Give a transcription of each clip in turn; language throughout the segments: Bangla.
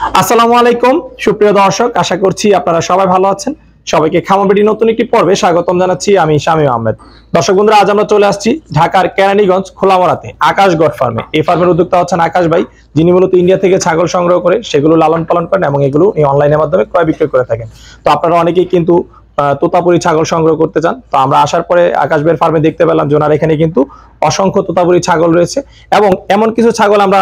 আসসালামু আলাইকুম সুপ্রিয় দর্শক, আশা করছি আপনারা সবাই ভালো আছেন। সবাইকে খামার বিডি নতুন একটি পর্বে স্বাগতম জানাচ্ছি। আমি শামীম আহমেদ। দর্শক বন্ধুরা, আজ আমরা চলে আসছি ঢাকার কেরানীগঞ্জ খোলামরাতে আকাশ গড ফার্মে। এই ফার্মের উদ্যোক্তা হচ্ছেন আকাশ ভাই, যিনি মূলত ইন্ডিয়া থেকে ছাগল সংগ্রহ করে সেগুলো লালন পালন করেন এবং এগুলো অনলাইনের মাধ্যমে ক্রয় বিক্রয় করে থাকেন। তো আপনারা অনেকেই কিন্তু তোতাপুরি ছাগল সংগ্রহ করতে চান। তো আমরা আসার পরে আকাশ ভাইয়ের ফার্মে দেখতে পেলাম যে ওনার এখানে কিন্তু অসংখ্য তোতাপুরি ছাগল রয়েছে এবং এমন কিছু ছাগল আমরা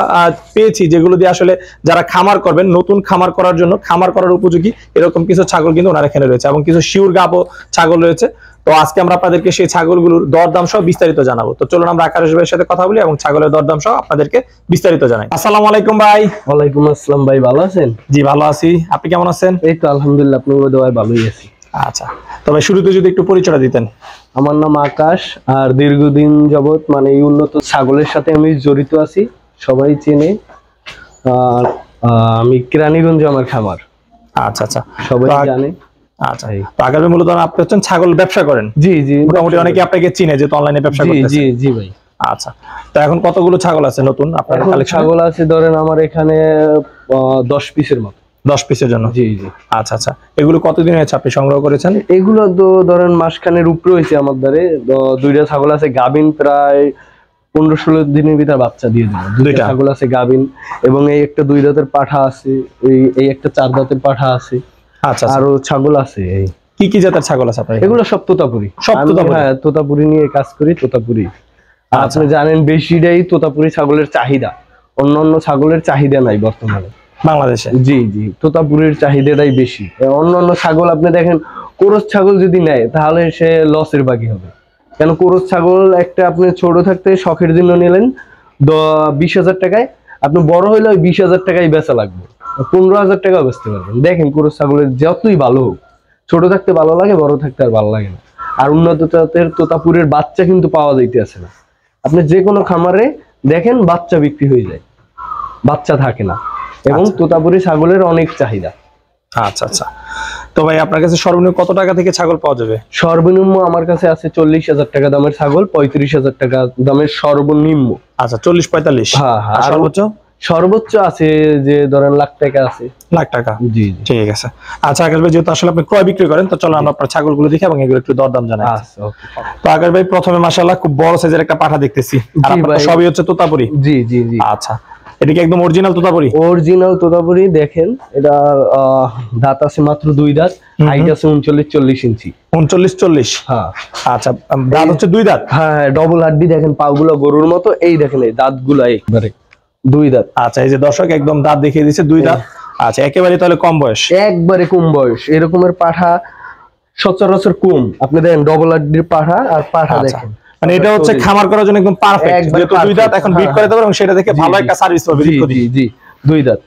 পেয়েছি যেগুলো দিয়ে আসলে যারা খামার করবেন, নতুন খামার করার জন্য খামার করার উপযোগী এরকম কিছু ছাগল কিন্তু ওনার এখানে রয়েছে এবং কিছু শিউর গাবো ছাগল রয়েছে। তো আজকে আমরা আপনাদেরকে সেই ছাগলগুলোর দরদাম সহ বিস্তারিত জানাবো। তো চলুন আমরা আকাশ ভাইয়ের সাথে কথা বলি এবং ছাগলের দরদাম সহ আপনাদেরকে বিস্তারিত জানাই। আসসালামু আলাইকুম ভাই। ওয়ালাইকুম আসসালাম ভাই, ভালো আছেন? জি ভালো আছি, আপনি কেমন আছেন? এই তো আলহামদুলিল্লাহ, আপনার দোয়ায় ভালোই আছি। আচ্ছা, তবে শুরুতে যদি একটু পরিচয় দিতেন। আমার নাম আকাশ, আর দীর্ঘদিন যাবত মানে এই উন্নত ছাগলের সাথে আমি জড়িত আছি, সবাই চেনে। আর আমি কেরানীগঞ্জে আমার খামার। আচ্ছা আচ্ছা, সবাই জানে। আচ্ছা, তো আগে মূলত আপনি হচ্ছেন ছাগল ব্যবসা করেন? জি জি, মোটামুটি অনেকে আপনাকে চিনে যেহেতু অনলাইনে ব্যবসা করতেছেন। জি জি ভাই। আচ্ছা, তো এখন কতগুলো ছাগল আছে নতুন আপনার কালেকশনে? ছাগল আছে ধরেন আমার এখানে 10 পিসের মতো। 10 পিসের জন্য? জি জি। আচ্ছা আচ্ছা, এগুলো কতদিন হয়েছে আপনি সংগ্রহ করেছেন? এগুলো তো ধরেন মাসখানের উপরে হয়েছে আমার দ্বারে। দুইটা ছাগল আছে গাভিন, প্রায় 15-16 দিনের ভিতর বাচ্চা দিয়ে দেবে। দুইটা ছাগল আছে গাভিন, এবং এই একটা 2 দাঁতের পাঠা আছে, এই একটা 4 দাঁতের পাঠা আছে। আচ্ছা, আরো ছাগল আছে। এই কি কি জাতের ছাগল আছে আপনার? এগুলো সব তোতাপুরি। সব তোতাপুরি? হ্যাঁ, তোতাপুরি নিয়ে কাজ করি, তোতাপুরি। আপনি জানেন বেশিটাই তোতাপুরি ছাগলের চাহিদা, অন্যান্য ছাগলের চাহিদা নাই বর্তমানে বাংলাদেশে। জি জি, তোতাপুরির চাহিদাটাই বেশি। অন্যান্য ছাগল আপনি দেখেন, কোরস ছাগল যদি নেয় তাহলে সে লসের বাকি হবে। কেন, কোরস ছাগল একটা আপনি ছোট থাকতে শখের জন্য নিলেন 20,000 টাকায়, আপনি বড় হইলে ওই 20,000 টাকায় বেচা লাগবে, 15,000 টাকাও বেচতে পারবেন। দেখেন কোরস ছাগলের যতই ভালো হোক, ছোট থাকতে ভালো লাগে, বড় থাকতে আর ভালো লাগে না। আর উন্নত জাতের তোতাপুরের বাচ্চা কিন্তু পাওয়া যাইতেছে না। আপনি যে কোনো খামারে দেখেন বাচ্চা বিক্রি হয়ে যায়, বাচ্চা থাকে না। এবং তোতাপুরি ছাগলের অনেক চাহিদা। আচ্ছা আচ্ছা, তো ভাই আপনার কাছে সর্বনিম্ন কত টাকা থেকে ছাগল পাওয়া যাবে? সর্বনিম্ন আমার কাছে আছে 40,000 টাকা দামের ছাগল, 35,000 টাকা দামের সর্বনিম্ন। আচ্ছা, 40-45? হ্যাঁ হ্যাঁ। আর সর্বোচ্চ? সর্বোচ্চ আছে যে ধরেন লাখ টাকা আছে। লাখ টাকা? জি ঠিক আছে। আচ্ছা আকাশ ভাই, যেহেতু আসলে আপনি ক্রয় বিক্রি করেন, তো চলো আমরা আপনার ছাগলগুলো দেখি এবং এগুলো একটু দরদাম জানাই। আচ্ছা ওকে। তো আকাশ ভাই, প্রথমে মাশাআল্লাহ খুব বড় সাইজের একটা পাঠা দেখতেছি, আর আপনার সবই হচ্ছে তোতাপুরি? জি জি জি। আচ্ছা, এটা কি একদম অরিজিনাল তোতাপুরি? অরিজিনাল তোতাপুরি। দেখেন এটা দাঁত আছে মাত্র 2 দাঁত, হাইট আছে 39-40 ইঞ্চি। 39-40? হ্যাঁ। আচ্ছা, দাঁত হচ্ছে 2 দাঁত? হ্যাঁ, ডবল হাড্ডি। দেখেন পাগুলো গরুর মতো, এই দেখেন এই দাঁতগুলো একবারে 2 দাঁত। আচ্ছা, এই যে দর্শক একদম দাঁত দেখিয়ে দিচ্ছে 2 দাঁত। আচ্ছা, একেবারে তাহলে কম বয়স? একবারে কম বয়স। এরকমের পাঠা সচরাচর কম। আপনি দেখেন ডবল হাড্ডির পাঠা, আর পাঠা দেখেন মানে এটা হচ্ছে খামার করার জন্য একদম পারফেক্ট। যেহেতু 2 দাঁত, এখন বিট করে দেব এবং সেটা থেকে ভালো একটা সার্ভিস পাবে। জি জি, 2 দাঁত।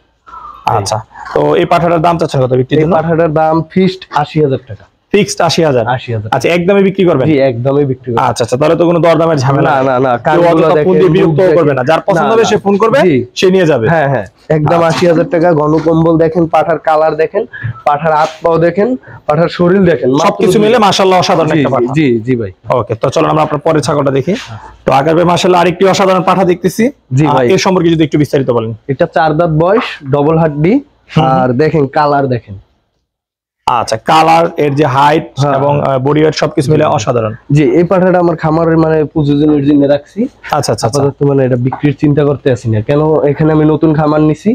আচ্ছা, তো এই পাঠাটার দাম চাচ্ছেন কত বিক্রির জন্য? এই পাঠাটার দাম ফিক্সড 80,000 টাকা। ফিক্সড 80,000? 80,000। আচ্ছা, একদমই বিক্রি করবেন? জি, একদমই বিক্রি করব। আচ্ছা আচ্ছা, তাহলে তো কোনো দরদামের ঝামেলা না না না। কানগুলো দেখে বিরক্ত করবে না, যার পছন্দ হবে সে ফোন করবে, সে নিয়ে যাবে। হ্যাঁ হ্যাঁ, একদম 80,000 টাকা। গণকম্বল দেখেন, পাঠার কালার দেখেন, পাঠার হাত পাও দেখেন, পাঠার শরীর দেখেন, সবকিছু মিলে মাশাআল্লাহ অসাধারণ একটা পাঠা। জি জি ভাই। ওকে, তো চলো আমরা আপনার পরের ছাগলটা দেখি। তো আকাশ ভাই, মাশাআল্লাহ আরেকটি অসাধারণ পাঠা দেখতেছি। জি ভাই, এর সম্পর্কে যদি একটু বিস্তারিত বলেন। এটা 4 দাঁত বয়স, ডবল হাড্ডি। আর দেখেন কালার দেখেন। আচ্ছা, কালার, এর যে হাইট এবং বডি ওয়েট সবকিছু মিলে অসাধারণ। জি, এই পাঠাটা আমার খামারের মানে প্রযোজনের জন্য রাখছি। আচ্ছা আচ্ছা, আপাতত মানে এটা বিক্রির চিন্তা করতে আসি না, কেন এখানে আমি নতুন খামার নিছি।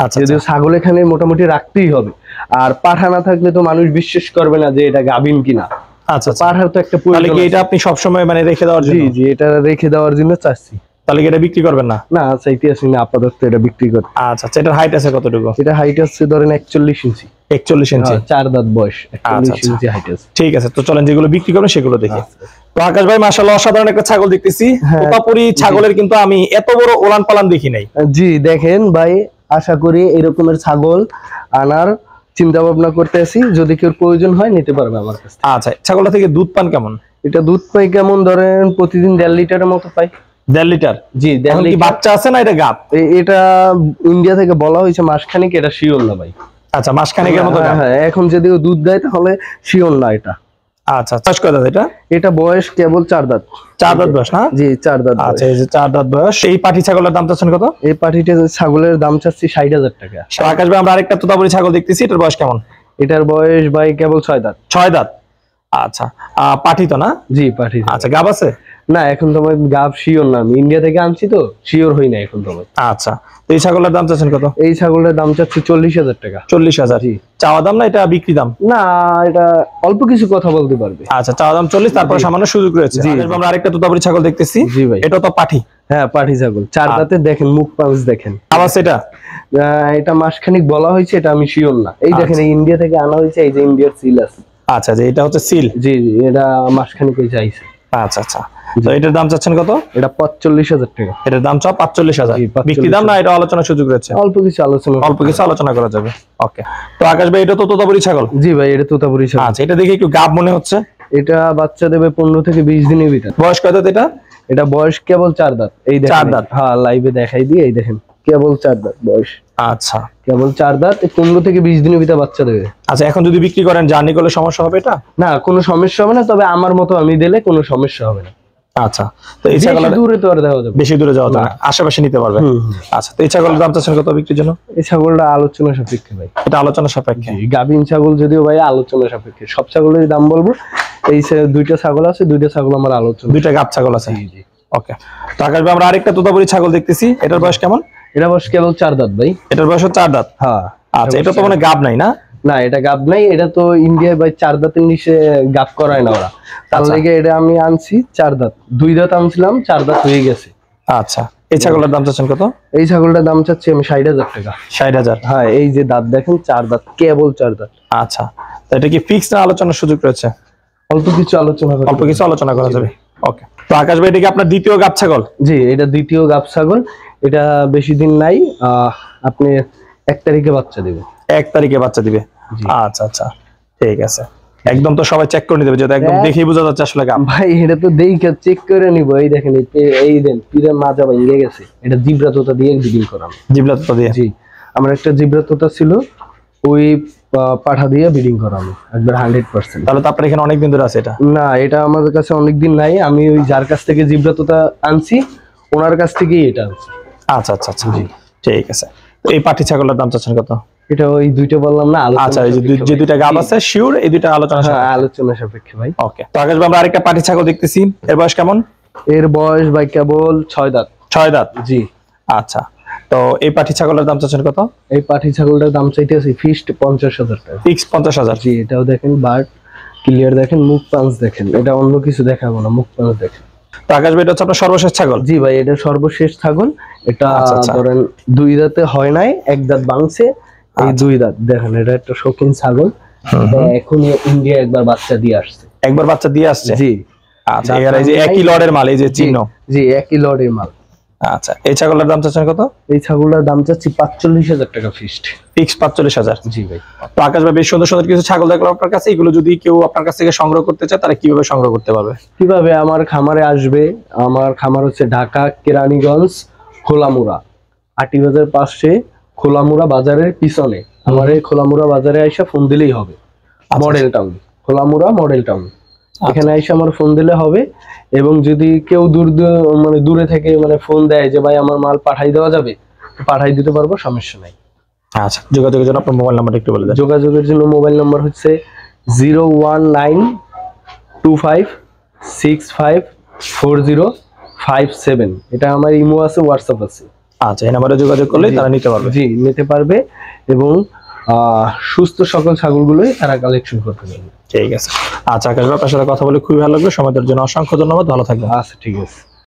আচ্ছা, যদিও ছাগল এখানে মোটামুটি রাখতেই হবে, আর পাঠা না থাকলে তো মানুষ বিশ্বাস করবে না যে এটা গাভিন কিনা। আচ্ছা, পাঠার তো একটা তাহলে কি এটা আপনি সব সময় মানে রেখে দেওয়ার জন্য? জি জি, এটা রেখে দেওয়ার জন্য চাচ্ছি। তাহলে কি এটা বিক্রি করবেন না? না, চাইতে আসি না, আপাতত এটা বিক্রি করতে। আচ্ছা আচ্ছা, এটার হাইট আছে কতটুকু? এটা হাইট আছে ধরেন 41 ইঞ্চি। 41 ইঞ্চি? 4 দাঁত বয়স, 41 ইঞ্চি হাইট আছে। ঠিক আছে, তো চলেন যেগুলো বিক্রি করবেন সেগুলো দেখি। তো আকাশ ভাই, মাশাআল্লাহ অসাধারণ একটা ছাগল দেখতেছি। তোতাপুরি ছাগলের কিন্তু আমি এত বড় ওলান পালান দেখি নাই। জি দেখেন ভাই, আশা করি এরকমের ছাগল আনার চিন্তা ভাবনা করতে আছি। যদি কেউ প্রয়োজন হয় নিতে পারবে আমার কাছে। আচ্ছা, ছাগলটা থেকে দুধ পান কেমন? এটা দুধ পাই কেমন, ধরেন প্রতিদিন 1.5 লিটারের মতো পাই। 1.5 লিটার? জি, 1.5 লিটার। বাচ্চা আছে না এটা গাব? এটা ইন্ডিয়া থেকে বলা হয়েছে মাসখানেক, এটা শিওর না ভাই। আচ্ছা, মাসখানেকের মতো? হ্যাঁ, এখন যদি দুধ দেয় তাহলে শিওর না এটা। আচ্ছা, বয়স কয় দাঁত এটা? এটা বয়স কেবল 4 দাঁত। 4 দাঁত বয়স না? জি 4 দাঁত। আচ্ছা, এই যে 4 দাঁত বয়স। এই পাটি ছাগলের দাম চাচ্ছেন কত? এই পাটিটা ছাগলের দাম চাচ্ছি 60,000 টাকা। তো আকাশ ভাই, আমরা আরেকটা তোতাপুরি ছাগল দেখতেছি, এটার বয়স কেমন? এটার বয়স ভাই কেবল 6 দাঁত। 6 দাঁত। আচ্ছা, পাটি তো না? জি পাটি। আচ্ছা, গাব আছে? না, এখন তো আমি গাব শিওর না, আমি ইন্ডিয়া থেকে আনছি তো শিওর হই না এখন তো। আচ্ছা, তো এই ছাগলের দাম চাচ্ছেন কত? এই ছাগলের দাম চাচ্ছি 40,000 টাকা। 40,000? জি। চাওয়া দাম না, এটা বিক্রি দাম? না, এটা অল্প কিছু কথা বলতে পারবে। আচ্ছা, চাওয়া দাম 40, তারপর সামান্য সুযোগ রয়েছে। আমরা আরেকটা তোতাপুরি ছাগল দেখতেছি। জি ভাই। এটা তো পাটি? হ্যাঁ পাটি ছাগল, 4 দাঁতে। দেখেন মুখ পাঁচ দেখেন। আবার সেটা এটা মাসখানিক বলা হয়েছে, এটা আমি শিওর না। এই দেখেন, এই ইন্ডিয়া থেকে আনা হয়েছে, এই যে ইন্ডিয়ার সিল আছে। আচ্ছা, যে এটা হচ্ছে সিল? জি জি, এটা মাসখানিক হয়েছে আইছে। আচ্ছা আচ্ছা, তো এটার দাম চাচ্ছেন কত? এটা 45,000 টাকা। এটার দাম চাও 45,000? বিক্রি দাম না, এটা আলোচনার সুযোগ রয়েছে? অল্প কিছু আলোচনা করা যাবে। ওকে, তো আকাশ ভাই, এটা তো তোতাপুরি ছাগল? জি ভাই, এটা তোতাপুরি ছাগল। আচ্ছা, এটা দেখে একটু গাব মনে হচ্ছে। এটা বাচ্চা দেবে 15 থেকে 20 দিনের ভিতর। বয়স কত এটা? এটা বয়স কেবল 4 দাঁত। এই দেখেন 4 দাঁত? হ্যাঁ, লাইভে দেখাই দিই। এই দেখেন কেবল 4 দাঁত বয়স। আচ্ছা, কেবল 4 দাঁত, 15 থেকে 20 দিনের ভিতর বাচ্চা দেবে। আচ্ছা, এখন যদি বিক্রি করেন, জার্নি করলে সমস্যা হবে এটা? না, কোনো সমস্যা হবে না, তবে আমার মতো আমি দিলে কোনো সমস্যা হবে না। আচ্ছা, তো এই ছাগলের দূরে তো আর দেওয়া যাবে, বেশি দূরে যাওয়া যাবে না, আশেপাশে নিতে পারবে। আচ্ছা, তো এই ছাগলের দাম চাচ্ছেন কত বিক্রির জন্য? এই ছাগলটা আলোচনা সাপেক্ষে ভাই। এটা আলোচনা সাপেক্ষে? গাভিন ছাগল যদিও ভাই আলোচনা সাপেক্ষে, সব ছাগলের দাম বলবো। এই দুইটা ছাগল আছে, দুইটা ছাগল আমার আলোচনা। দুইটা গাব ছাগল আছে? জি। ওকে, তো আকাশ ভাই, আমরা আরেকটা তোতাপুরি ছাগল দেখতেছি, এটার বয়স কেমন? এটা বয়স কেবল 4 দাঁত ভাই। এটার বয়স 4 দাঁত? হ্যাঁ। আচ্ছা, এটা তো মানে গাব নাই না? না, এটা গাব নাই। এটা তো ইন্ডিয়ায় ভাই 4 দাঁতের নিচে গাব করায় না ওরা, তার লাগে এটা আমি আনছি 4 দাঁত। 2 দাঁত আনছিলাম, 4 দাঁত হয়ে গেছে। আচ্ছা, এই ছাগলের দাম চাচ্ছেন কত? এই ছাগলটার দাম চাচ্ছি আমি 60,000 টাকা। 60,000? হ্যাঁ, এই যে দাঁত দেখেন, 4 দাঁত, কেবল 4 দাঁত। আচ্ছা, তো এটা কি ফিক্স না আলোচনার সুযোগ রয়েছে? অল্প কিছু আলোচনা করা যাবে। ওকে, তো আকাশ ভাই, এটা কি আপনার দ্বিতীয় গাব ছাগল? জি, এটা দ্বিতীয় গাব ছাগল। এটা বেশি দিন নাই, আপনি 1 তারিখে বাচ্চা দিবে। 1 তারিখে বাচ্চা দিবে? আচ্ছা আচ্ছা, ঠিক আছে। একদম তো সবাই চেক করে নিতে হবে, যেটা একদম দেখেই বোঝা যাচ্ছে আসলে গাব। ভাই এটা তো দেখে চেক করে নিব। এই দেখেন, এই দেন পিরে মাজা ভেঙে গেছে। এটা জিব্রা তোতা দিয়ে ব্রিডিং করানো। জিবলা তোতা দিয়ে? জি, আমার একটা জিব্রা তোতা ছিল, ওই পাঠা দিয়ে ব্রিডিং করানো একবার 100%। তাহলে তো আপনার এখানে অনেক দিন ধরে আছে এটা? না, এটা আমাদের কাছে অনেক দিন নাই। আমি ওই যার কাছ থেকে জিব্রা তোতা আনছি, ওনার কাছ থেকেই এটা আনছি। আচ্ছা আচ্ছা আচ্ছা, ঠিক আছে। তো এই পাটি ছাগলের দাম চাচ্ছেন কত? এটা ওই দুইটা বললাম না, আচ্ছা, এই যে দুইটা গাব আছে শিওর, এই দুইটা আলোচনা সাপেক্ষে ভাই। ওকে, তো আকাশ ভাই, আমরা আরেকটা পাটি ছাগল দেখতেছি, এর বয়স কেমন? এর বয়স ভাই কেবল 6 দাঁত। 6 দাঁত? জি। আচ্ছা, তো এই পাটি ছাগলের দাম চাচ্ছেন কত? এই পাটি ছাগলটার দাম চাইতেছি ফিক্সড 50,000 টাকা। ফিক্স 50,000? জি, এটাও দেখেন বার্ড ক্লিয়ার, দেখেন মুখ পাঁচ দেখেন। এটা অন্য কিছু দেখাবো না, মুখ পাঁচ দেখেন। তো আকাশ ভাই, এটা হচ্ছে আপনার সর্বশেষ ছাগল? জি ভাই, এটা সর্বশেষ ছাগল। এটা ধরেন 2 দাঁতে হয় নাই, 1 দাঁত ভাঙছে, এই 2 দাঁত দেখেন। এটা একটা শৌখিন ছাগল। এখন ইন্ডিয়া একবার বাচ্চা দিয়ে আসছে। একবার বাচ্চা দিয়ে আসছে? জি। আচ্ছা, এই যে একই লটের মাল, এই যে চিহ্ন? জি, একই লটের মাল। আচ্ছা, এই ছাগলের দাম চাচ্ছেন কত? এই ছাগলটার দাম চাচ্ছি 45,000 টাকা ফিক্সড। ফিক্স 45,000? জি ভাই। তো আকাশ ভাই, বেশ সুন্দর সুন্দর কিছু ছাগল দেখলাম আপনার কাছে। এগুলো যদি কেউ আপনার কাছ থেকে সংগ্রহ করতে চায়, তারা কিভাবে সংগ্রহ করতে পারবে? কিভাবে আমার খামারে আসবে? আমার খামার হচ্ছে ঢাকা কেরানীগঞ্জ খোলামুড়া, আটিবাজার পাশে, খোলামুড়া বাজারের পিছনে। আমার এই খোলামুড়া বাজারে আইসা ফোন দিলেই হবে। মডেল টাউন, খোলামুড়া মডেল টাউন, এখানে আইসা আমার ফোন দিলে হবে। এবং যদি কেউ দূরে থেকে ফোন দেয় যে ভাই আমার মাল পাঠাই দেওয়া যাবে, পাঠাই দিতে পারবো, সমস্যা নাই। আচ্ছা, যোগাযোগের জন্য আপনার মোবাইল নাম্বারটা একটু বলে দেন। যোগাযোগের জন্য মোবাইল নাম্বার হচ্ছে 01925654057। এটা আমার ইমো আছে, হোয়াটসঅ্যাপ আছে। আচ্ছা, এই নাম্বারে যোগাযোগ করলে তারা নিতে পারবে? জি, নিতে পারবে। এবং সুস্থ সকল ছাগলগুলোই তারা কালেকশন করতে পারবে। ঠিক আছে। আচ্ছা আকাশ ভাই, আপনার সাথে কথা বলে খুবই ভালো লাগলো। সময় দেওয়ার জন্য অসংখ্য ধন্যবাদ। ভালো থাকবেন। আচ্ছা, ঠিক আছে।